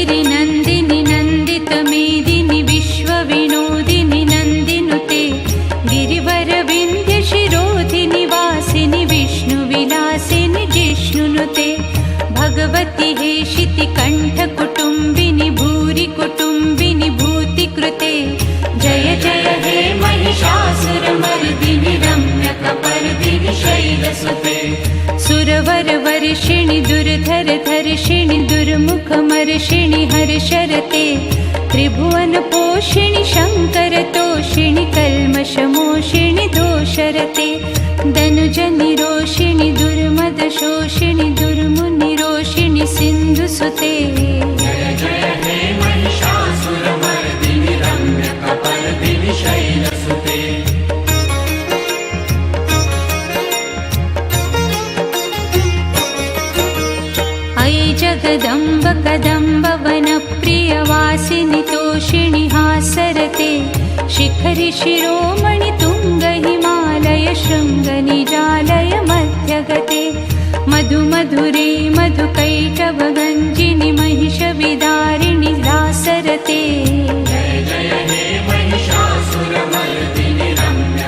गिरिनन्दिनि नन्दितमेदिनि विश्वविनोदिनि नन्दिनुते गिरिवरविन्ध्यशिरोधिनि वासिनि विष्णुविलासिनि जिष्णुनुते भगवति हेशिति कण्ठकुटुम्बिनि भूरि कुटुम्बिनि भूतिकृते जय जय हे महिषासुरमर्दिनि रम्यकपर्दिनि शैलसुते सुरवरवर्षिणि दुर्धरधर्षिणि दुर्मुखमर्षिणि हर्षरते त्रिभुवनपोषिणि शङ्करतोषिणि कल्मषमोषिणि दोषरते दनुजनिरोषिणि दुर्मदशोषिणि दुर्मुनिरोषिणि सिन्धुसुते जय जय हे महिषासुरमर्दिनि रम्यकपर्दिनि शैलसुते अयि जगदम्ब कदम्ब वनप्रियवासिनि तोषिणि हासरते शिखरि शिरोमणि तुङ्ग हिमालय शृङ्गनिजालय मध्यगते मधु मधुरे मधुकैटभगञ्जिनि महिषविदारिणि दासरते जय जय हे महिषासुरमर्दिनि रम्य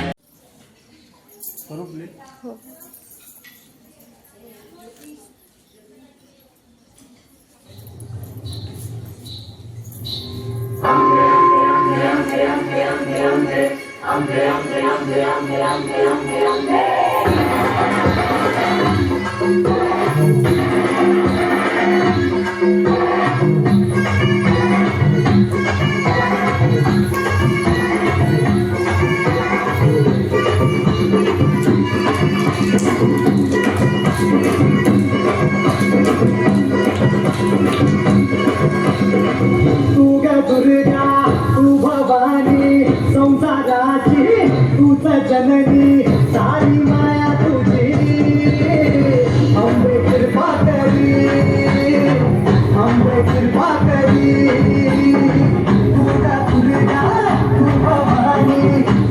जननी सारी माया तुझी अम्बे कृपा करी अम्बे कृपा करी दुर्गा दुर्गा तू भवानी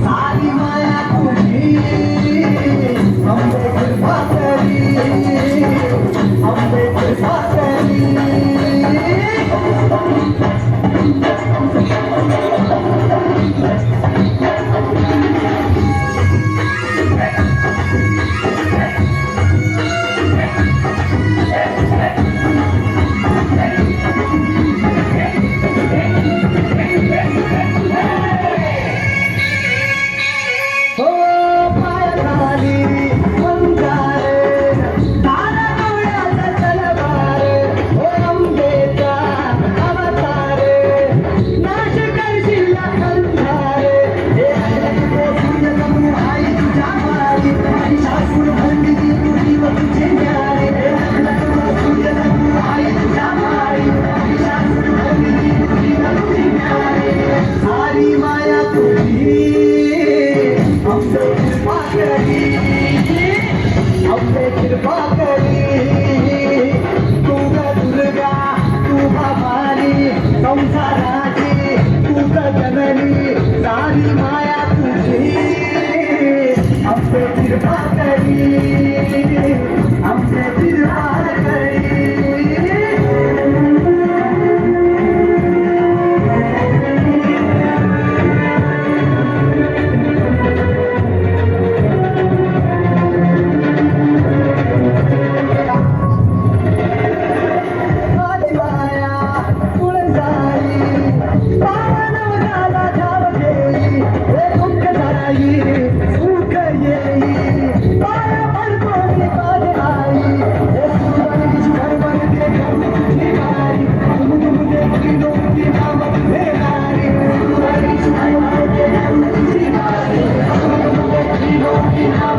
सारी माया तुझी अम्बे कृपा करी अम्बे कृपा करी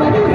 Thank you.